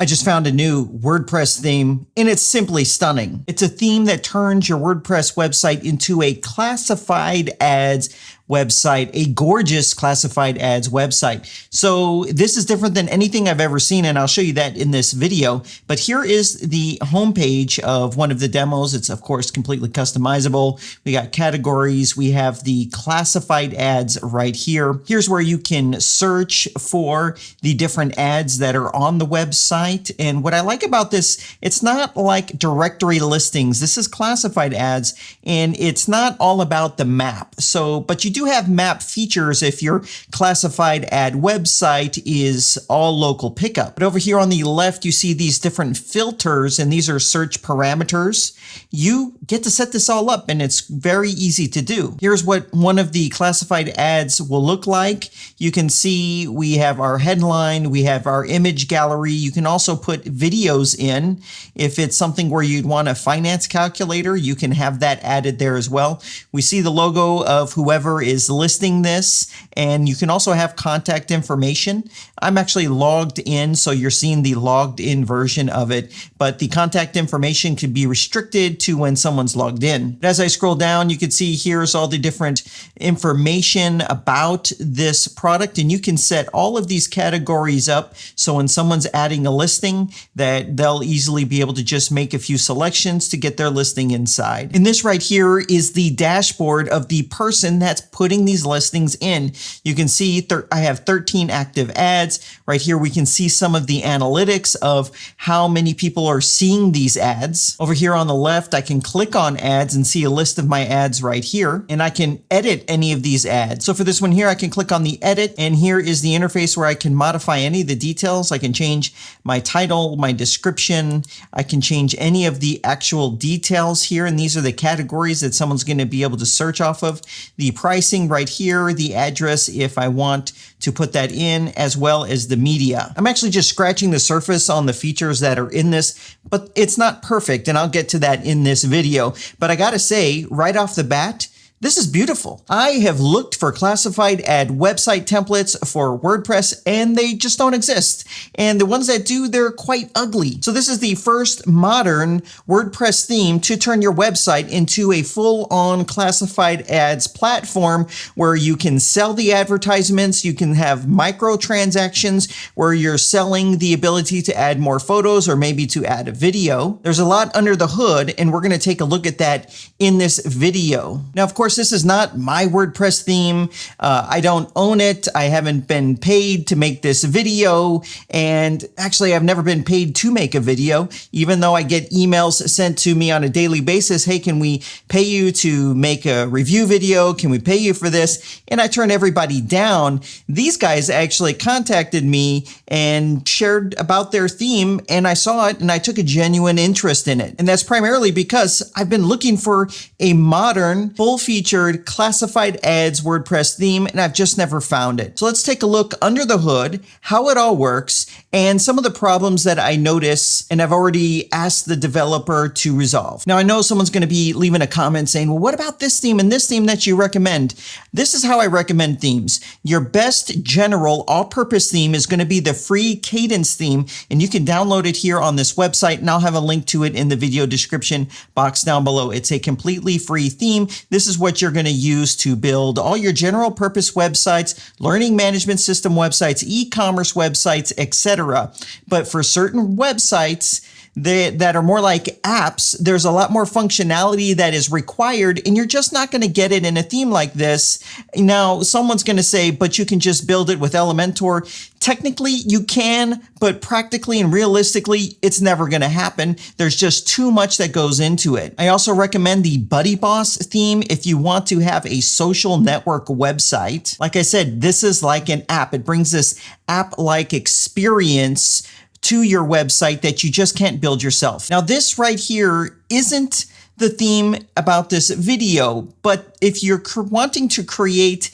I just found a new WordPress theme, and it's simply stunning. It's a theme that turns your WordPress website into a classified ads website, a gorgeous classified ads website. So this is different than anything I've ever seen, and I'll show you that in this video. But here is the homepage of one of the demos. It's of course completely customizable. We got categories. We have the classified ads right here. Here's where you can search for the different ads that are on the website. And what I like about this, it's not like directory listings. This is classified ads, and it's not all about the map. So, but you do have map features if your classified ad website is all local pickup. But over here on the left, you see these different filters, and these are search parameters. You get to set this all up, and it's very easy to do. Here's what one of the classified ads will look like. You can see we have our headline, we have our image gallery. You can also put videos in. If it's something where you'd want a finance calculator, you can have that added there as well. We see the logo of whoever is listing this, and you can also have contact information. I'm actually logged in, so you're seeing the logged in version of it, but the contact information could be restricted to when someone's logged in. As I scroll down, you can see here's all the different information about this product, and you can set all of these categories up so when someone's adding a listing that they'll easily be able to just make a few selections to get their listing inside. And this right here is the dashboard of the person that's putting these listings in. You can see I have 13 active ads. Right here we can see some of the analytics of how many people are seeing these ads. Over here on the left, I can click on ads and see a list of my ads right here, and I can edit any of these ads. So for this one here, I can click on the edit, and here is the interface where I can modify any of the details. I can change my title, my description. I can change any of the actual details here, and these are the categories that someone's going to be able to search off of. The pricing right here, the address if I want to put that in, as well as the media. I'm actually just scratching the surface on the features that are in this, but it's not perfect, and I'll get to that in this video. But I gotta say, right off the bat, this is beautiful. I have looked for classified ad website templates for WordPress, and they just don't exist. And the ones that do, they're quite ugly. So this is the first modern WordPress theme to turn your website into a full-on classified ads platform where you can sell the advertisements, you can have microtransactions where you're selling the ability to add more photos or maybe to add a video. There's a lot under the hood, and we're gonna take a look at that in this video. Now, of course, this is not my WordPress theme. I don't own it. I haven't been paid to make this video. And actually, I've never been paid to make a video, even though I get emails sent to me on a daily basis. Hey, can we pay you to make a review video? Can we pay you for this? And I turn everybody down. These guys actually contacted me and shared about their theme, and I saw it and I took a genuine interest in it. And that's primarily because I've been looking for a modern, full-featured classified ads WordPress theme, and I've just never found it. So let's take a look under the hood, how it all works, and some of the problems that I notice and I've already asked the developer to resolve. Now, I know someone's going to be leaving a comment saying, well, what about this theme and this theme that you recommend? This is how I recommend themes. Your best general all-purpose theme is going to be the free Cadence theme, and you can download it here on this website, and I'll have a link to it in the video description box down below. It's a completely free theme. This is what you're going to use to build all your general purpose websites, learning management system websites, e-commerce websites, etc. But for certain websites that are more like apps, there's a lot more functionality that is required, and you're just not going to get it in a theme like this. Now, someone's going to say, but you can just build it with Elementor. Technically, you can, but practically and realistically, it's never going to happen. There's just too much that goes into it. I also recommend the Buddy Boss theme if you want to have a social network website. Like I said, this is like an app. It brings this app-like experience to your website that you just can't build yourself. Now, this right here isn't the theme about this video, but if you're wanting to create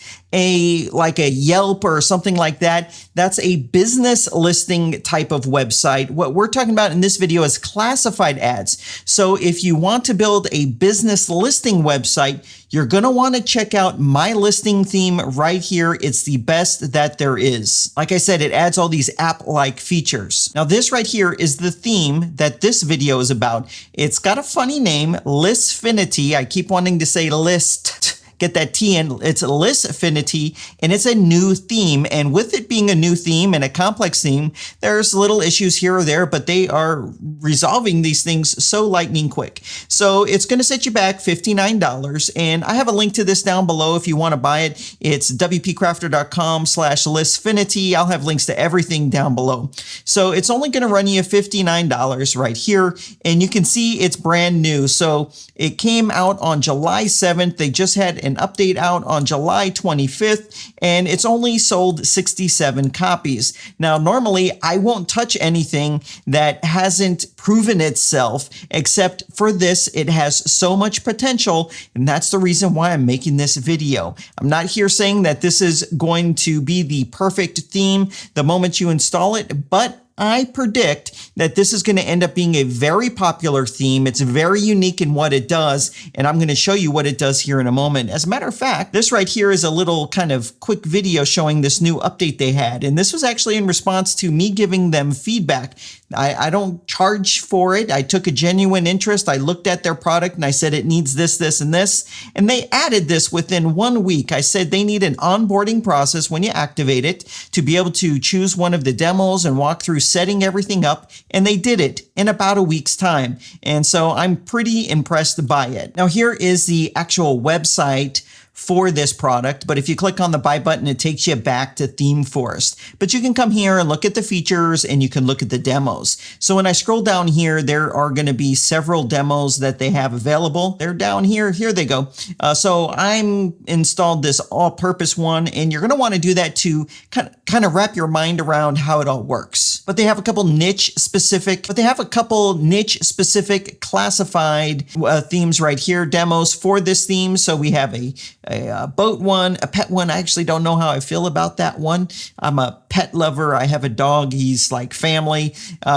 like a Yelp or something like that. That's a business listing type of website. What we're talking about in this video is classified ads. So if you want to build a business listing website, you're going to want to check out my listing theme right here. It's the best that there is. Like I said, it adds all these app-like features. Now this right here is the theme that this video is about. It's got a funny name, Listfinity. I keep wanting to say list. Get that T in. It's Listfinity, and it's a new theme. And with it being a new theme and a complex theme, there's little issues here or there, but they are resolving these things so lightning quick. So it's going to set you back $59, and I have a link to this down below if you want to buy it. It's WPCrafter.com/Listfinity. I'll have links to everything down below. So it's only going to run you $59 right here, and you can see it's brand new. So it came out on July 7th. They just had an update out on July 25th, and it's only sold 67 copies. Now, normally I won't touch anything that hasn't proven itself, except for this. It has so much potential, and that's the reason why I'm making this video. I'm not here saying that this is going to be the perfect theme the moment you install it, but I predict that this is going to end up being a very popular theme. It's very unique in what it does, and I'm going to show you what it does here in a moment. As a matter of fact, this right here is a little kind of quick video showing this new update they had, and this was actually in response to me giving them feedback. I don't charge for it. I took a genuine interest. I looked at their product and I said it needs this, this, and this, and they added this within 1 week. I said they need an onboarding process when you activate it to be able to choose one of the demos and walk through setting everything up, and they did it in about a week's time. And so I'm pretty impressed by it. Now here is the actual website for this product, but if you click on the buy button, it takes you back to Theme Forest. But you can come here and look at the features, and you can look at the demos. So when I scroll down here, there are going to be several demos that they have available. They're down here. Here they go. So I'm installed this all-purpose one, and you're going to want to do that to kind of wrap your mind around how it all works. But they have a couple niche specific classified themes right here, demos for this theme. So we have a boat one, a pet one. I actually don't know how I feel about that one. I'm a pet lover. I have a dog. He's like family.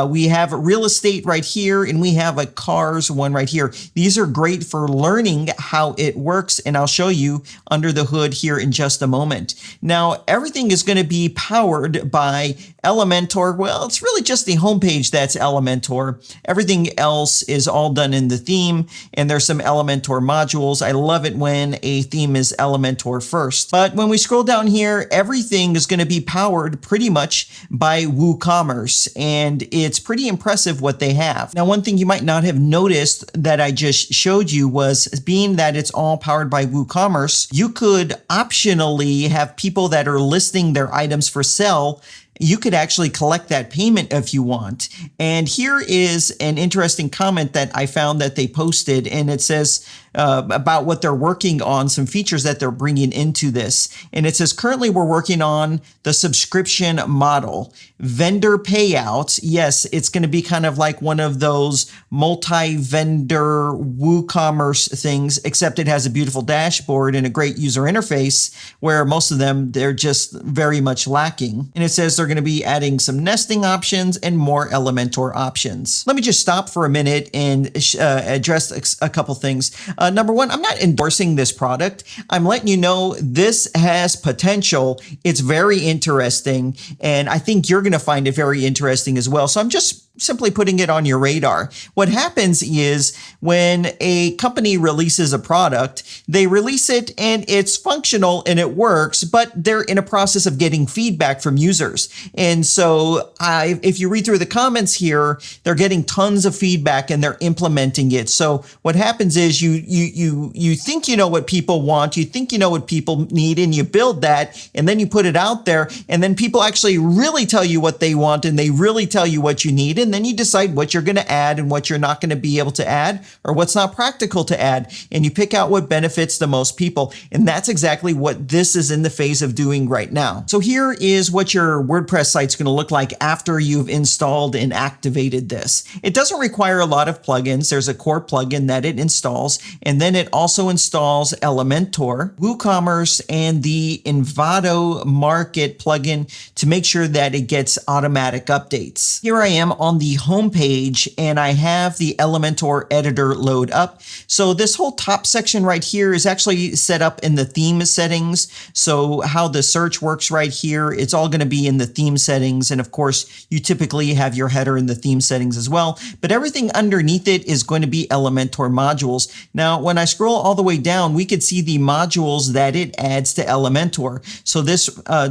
We have real estate right here, and we have a cars one right here. These are great for learning how it works, and I'll show you under the hood here in just a moment. Now, everything is going to be powered by Elementor. Well, it's really just the homepage that's Elementor. Everything else is all done in the theme, and there's some Elementor modules. I love it when a theme is Elementor first. But when we scroll down here, everything is going to be powered pretty much by WooCommerce, and it's pretty impressive what they have. Now, one thing you might not have noticed that I just showed you was, being that it's all powered by WooCommerce, you could optionally have people that are listing their items for sale. You could actually collect that payment if you want. And here is an interesting comment that I found that they posted, and it says about what they're working on, some features that they're bringing into this. And it says, currently we're working on the subscription model. Vendor payouts, yes, it's going to be kind of like one of those multi-vendor WooCommerce things, except it has a beautiful dashboard and a great user interface, where most of them, they're just very much lacking. And it says they're going to be adding some nesting options and more Elementor options. Let me just stop for a minute and address a couple things. Number one, I'm not endorsing this product. I'm letting you know this has potential. It's very interesting, and I think you're going to find it very interesting as well. So I'm just simply putting it on your radar. What happens is when a company releases a product, they release it and it's functional and it works, but they're in a process of getting feedback from users. And so if you read through the comments here, they're getting tons of feedback and they're implementing it. So what happens is you think you know what people want, you think you know what people need, and you build that, and then you put it out there, and then people actually really tell you what they want, and they really tell you what you need, and and then you decide what you're going to add and what you're not going to be able to add, or what's not practical to add. And you pick out what benefits the most people. And that's exactly what this is in the phase of doing right now. So here is what your WordPress site's going to look like after you've installed and activated this. It doesn't require a lot of plugins. There's a core plugin that it installs, and then it also installs Elementor, WooCommerce, and the Envato Market plugin to make sure that it gets automatic updates. Here I am on the home page, and I have the Elementor editor load up. So this whole top section right here is actually set up in the theme settings. So how the search works right here, it's all going to be in the theme settings. And of course, you typically have your header in the theme settings as well. But everything underneath it is going to be Elementor modules. Now, when I scroll all the way down, we could see the modules that it adds to Elementor. So this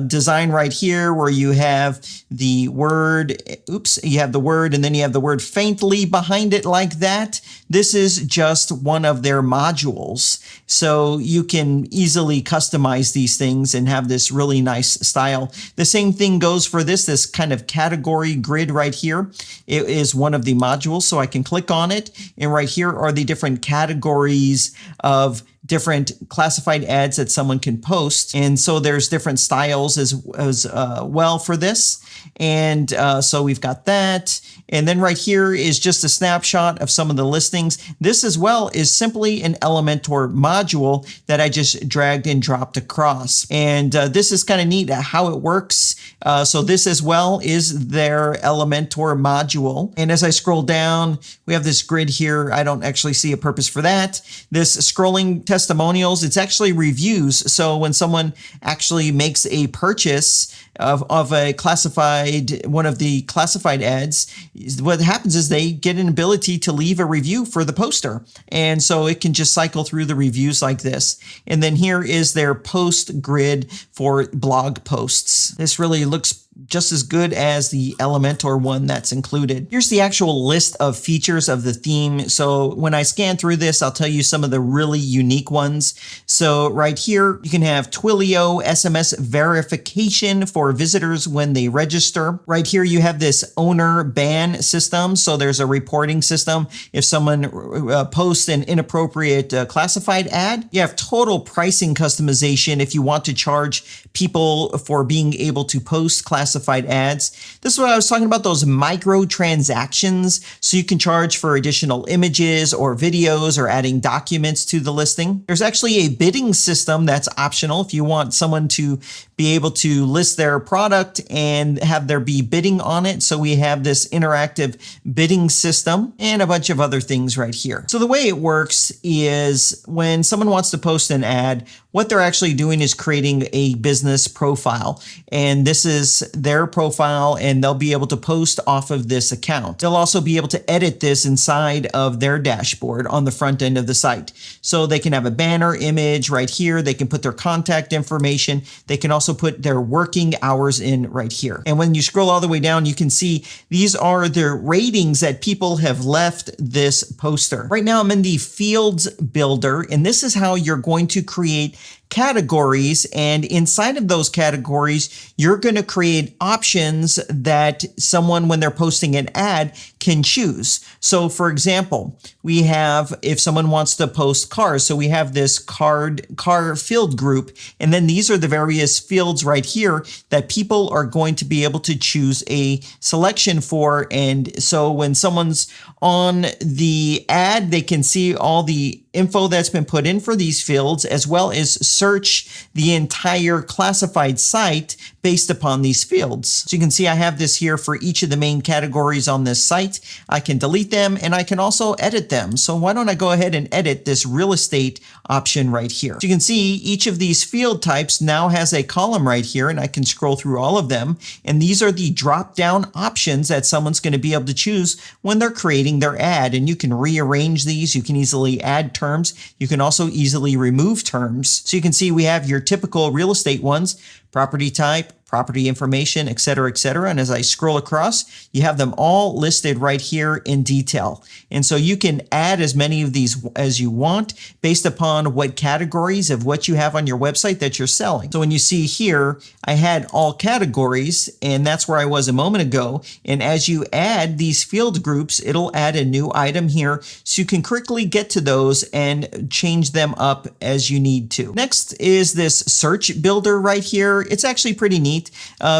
design right here where you have the word, you have the word, and then you have the word faintly behind it like that. This is just one of their modules. So you can easily customize these things and have this really nice style. The same thing goes for this kind of category grid right here. It is one of the modules, so I can click on it. And right here are the different categories of different classified ads that someone can post. And so there's different styles as well for this. And so we've got that. And then right here is just a snapshot of some of the listings. This as well is simply an Elementor module that I just dragged and dropped across. And this is kind of neat how it works. So this as well is their Elementor module. And as I scroll down, we have this grid here. I don't actually see a purpose for that. This scrolling testimonials, it's actually reviews. So when someone actually makes a purchase of a classified, one of the classified ads, what happens is they get an ability to leave a review for the poster. And so it can just cycle through the reviews like this. And then here is their post grid for blog posts. This really looks just as good as the Elementor one that's included. Here's the actual list of features of the theme. So when I scan through this, I'll tell you some of the really unique ones. So right here, you can have Twilio SMS verification for visitors when they register. Right here, you have this owner ban system. So there's a reporting system if someone posts an inappropriate classified ad. You have total pricing customization if you want to charge people for being able to post classified ads. This is what I was talking about, those micro transactions. So you can charge for additional images or videos or adding documents to the listing. There's actually a bidding system that's optional if you want someone to be able to list their product and have there be bidding on it. So we have this interactive bidding system and a bunch of other things right here. So the way it works is when someone wants to post an ad, what they're actually doing is creating a business profile. And this is their profile, and they'll be able to post off of this account. They'll also be able to edit this inside of their dashboard on the front end of the site. So they can have a banner image right here. They can put their contact information. They can also put their working hours in right here. And when you scroll all the way down, you can see these are the ratings that people have left this poster. Right now, I'm in the Fields Builder, and this is how you're going to create categories, and inside of those categories, you're going to create options that someone, when they're posting an ad, can choose. So for example, we have, if someone wants to post cars, so we have this car field group, and then these are the various fields right here that people are going to be able to choose a selection for. And so when someone's on the ad, they can see all the info that's been put in for these fields, as well as search the entire classified site based upon these fields. So you can see I have this here for each of the main categories on this site. I can delete them, and I can also edit them. So why don't I go ahead and edit this real estate option right here. So you can see each of these field types now has a column right here, and I can scroll through all of them. And these are the drop-down options that someone's going to be able to choose when they're creating their ad. And you can rearrange these. You can easily add terms. You can also easily remove terms. So you can see we have your typical real estate ones: property type, property information, etc., etc. And as I scroll across, you have them all listed right here in detail. And so you can add as many of these as you want based upon what categories of what you have on your website that you're selling. So when you see here, I had all categories, and that's where I was a moment ago. And as you add these field groups, it'll add a new item here so you can quickly get to those and change them up as you need to. Next is this search builder right here. It's actually pretty neat.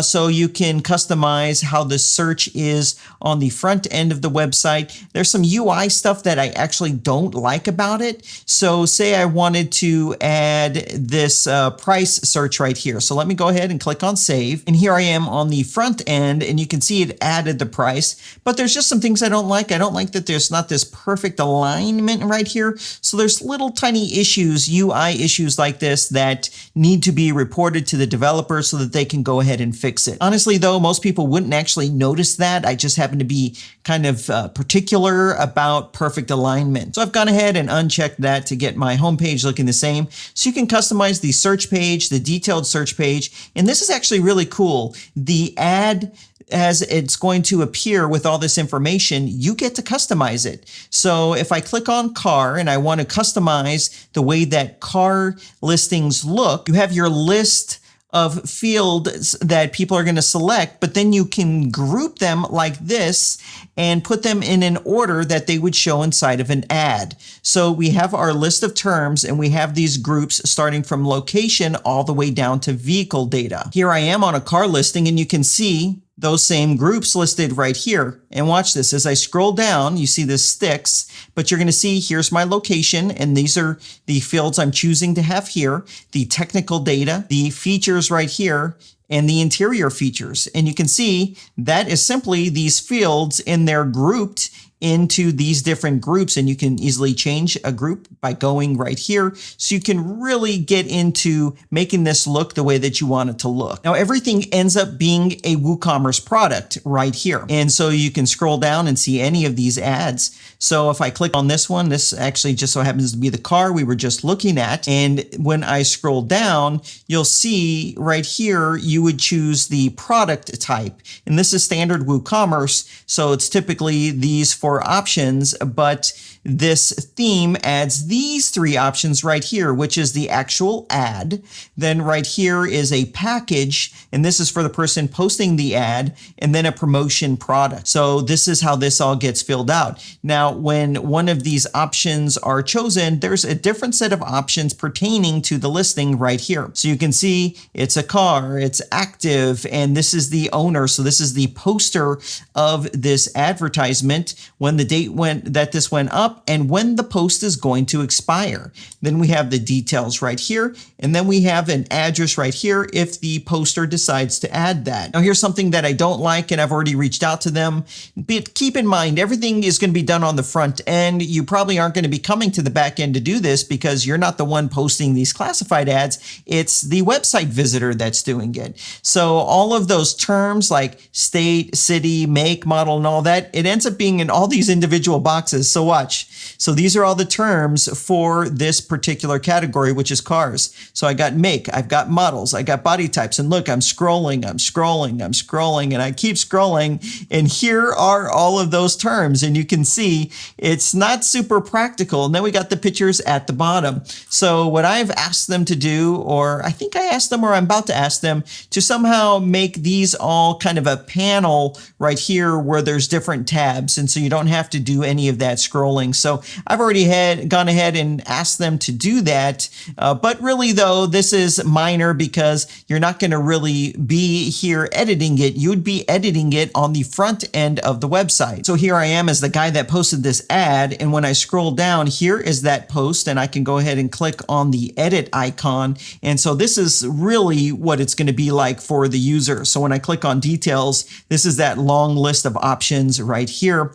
So you can customize how the search is on the front end of the website. There's some UI stuff that I actually don't like about it. So say I wanted to add this price search right here. So let me go ahead and click on save. And here I am on the front end, and you can see it added the price, but there's just some things I don't like. I don't like that there's not this perfect alignment right here. So there's little tiny issues, UI issues like this that need to be reported to the developer so that they can go ahead and fix it. Honestly, though, most people wouldn't actually notice that. I just happen to be kind of particular about perfect alignment. So I've gone ahead and unchecked that to get my homepage looking the same. So you can customize the search page, the detailed search page, and this is actually really cool. The ad, as it's going to appear with all this information, you get to customize it. So if I click on car and I want to customize the way that car listings look, you have your list of fields that people are going to select, but then you can group them like this and put them in an order that they would show inside of an ad. So we have our list of terms, and we have these groups starting from location all the way down to vehicle data. Here I am on a car listing, and you can see those same groups listed right here. And watch this. As I scroll down, you see this sticks, but you're going to see here's my location, and these are the fields I'm choosing to have here, the technical data, the features right here, and the interior features. And you can see that is simply these fields, and they're grouped into these different groups, and you can easily change a group by going right here. So you can really get into making this look the way that you want it to look. Now, everything ends up being a WooCommerce product right here. And so you can scroll down and see any of these ads. So if I click on this one, this actually just so happens to be the car we were just looking at. And when I scroll down, you'll see right here, you would choose the product type. And this is standard WooCommerce. So it's typically these four options, but this theme adds these three options right here, which is the actual ad. Then right here is a package, and this is for the person posting the ad, and then a promotion product. So this is how this all gets filled out. Now, when one of these options are chosen, there's a different set of options pertaining to the listing right here. So you can see it's a car, it's active, and this is the owner. So this is the poster of this advertisement, when the date that this went up, and when the post is going to expire. Then we have the details right here, and then we have an address right here if the poster decides to add that. Now here's something that I don't like, and I've already reached out to them. But keep in mind, everything is going to be done on the front end. You probably aren't going to be coming to the back end to do this because you're not the one posting these classified ads. It's the website visitor that's doing it. So all of those terms like state, city, make, model, and all that, it ends up being in all these individual boxes. So watch. So these are all the terms for this particular category, which is cars. So I got make, I've got models, I got body types, and look, I'm scrolling, and I keep scrolling, and here are all of those terms, and you can see it's not super practical. And then we got the pictures at the bottom. So what I've asked them to do, or I think I asked them, or I'm about to ask them, to somehow make these all kind of a panel right here where there's different tabs, and so you don't have to do any of that scrolling. So I've already gone ahead and asked them to do that. But really, though, this is minor because you're not going to really be here editing it. You would be editing it on the front end of the website. So here I am as the guy that posted this ad. And when I scroll down, here is that post, and I can go ahead and click on the edit icon. And so this is really what it's going to be like for the user. So when I click on details, this is that long list of options right here.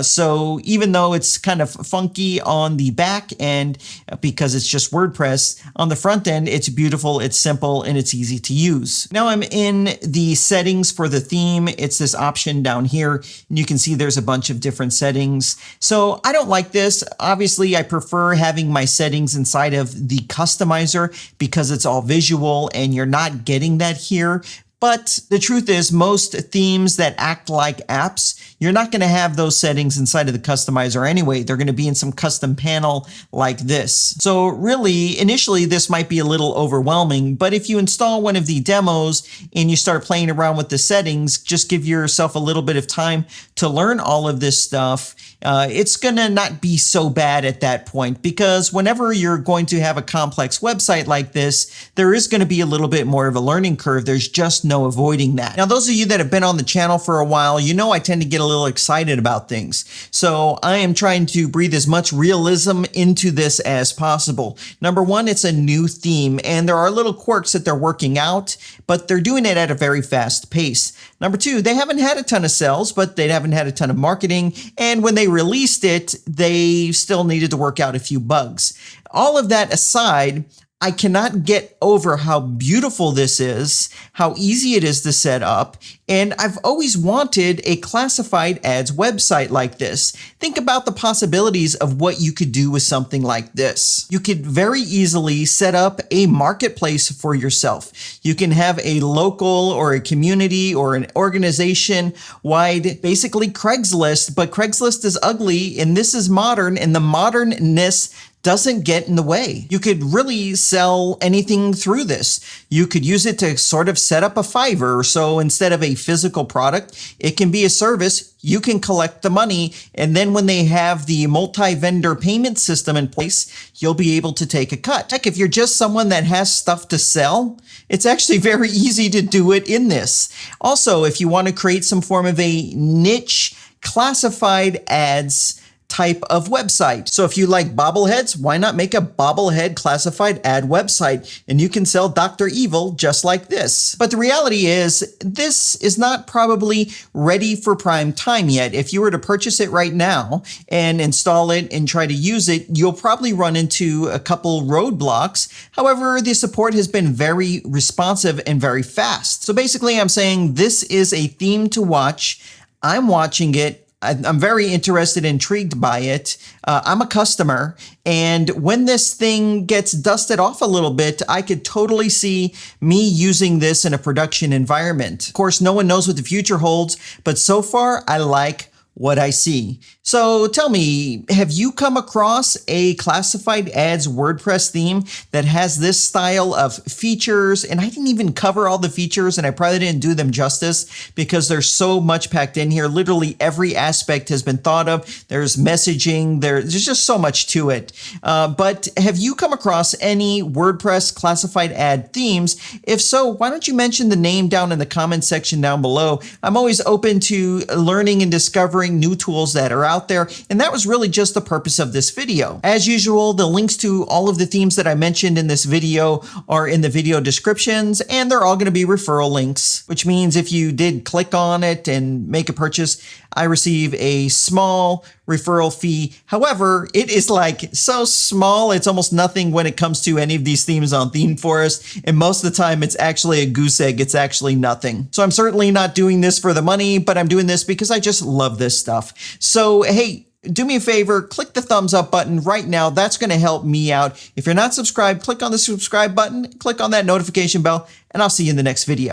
So even though it's kind of funky on the back end because it's just WordPress, on the front end, it's beautiful, it's simple, and it's easy to use. Now I'm in the settings for the theme. It's this option down here, and you can see there's a bunch of different settings. So I don't like this. Obviously, I prefer having my settings inside of the customizer because it's all visual and you're not getting that here. But the truth is, most themes that act like apps, you're not going to have those settings inside of the customizer anyway. They're going to be in some custom panel like this. So really, initially, this might be a little overwhelming, but if you install one of the demos and you start playing around with the settings, just give yourself a little bit of time to learn all of this stuff. It's going to not be so bad at that point, because whenever you're going to have a complex website like this, there is going to be a little bit more of a learning curve. There's just no avoiding that. Now, those of you that have been on the channel for a while, you know I tend to get a little excited about things. So I am trying to breathe as much realism into this as possible. Number one, it's a new theme, and there are little quirks that they're working out, but they're doing it at a very fast pace. Number two, they haven't had a ton of sales, but they haven't had a ton of marketing. And when they released it, they still needed to work out a few bugs. All of that aside, I cannot get over how beautiful this is, how easy it is to set up, and I've always wanted a classified ads website like this. Think about the possibilities of what you could do with something like this. You could very easily set up a marketplace for yourself. You can have a local or a community or an organization-wide, basically Craigslist, but Craigslist is ugly and this is modern, and the modernness doesn't get in the way. You could really sell anything through this. You could use it to sort of set up a Fiverr. So instead of a physical product, it can be a service. You can collect the money, and then when they have the multi-vendor payment system in place, you'll be able to take a cut. Heck, if you're just someone that has stuff to sell, it's actually very easy to do it in this. Also, if you want to create some form of a niche classified ads type of website. So if you like bobbleheads, why not make a bobblehead classified ad website, and you can sell Dr. Evil just like this. But the reality is, this is not probably ready for prime time yet. If you were to purchase it right now and install it and try to use it, you'll probably run into a couple roadblocks. However, the support has been very responsive and very fast. So basically, I'm saying this is a theme to watch. I'm watching it. I'm very interested, intrigued by it. I'm a customer, and when this thing gets dusted off a little bit, I could totally see me using this in a production environment. Of course, no one knows what the future holds, but so far, I like what I see. So tell me, have you come across a classified ads WordPress theme that has this style of features? And I didn't even cover all the features, and I probably didn't do them justice because there's so much packed in here. Literally every aspect has been thought of. There's messaging, there's just so much to it. But have you come across any WordPress classified ad themes? If so, why don't you mention the name down in the comment section down below? I'm always open to learning and discovering new tools that are out there, and that was really just the purpose of this video. As usual, the links to all of the themes that I mentioned in this video are in the video descriptions, and they're all going to be referral links, which means if you did click on it and make a purchase, I receive a small referral fee. However, it is like so small, it's almost nothing when it comes to any of these themes on ThemeForest, and most of the time it's actually a goose egg. It's actually nothing. So I'm certainly not doing this for the money, but I'm doing this because I just love this stuff. So hey, do me a favor, click the thumbs up button right now. That's going to help me out. If you're not subscribed, click on the subscribe button, click on that notification bell, and I'll see you in the next video.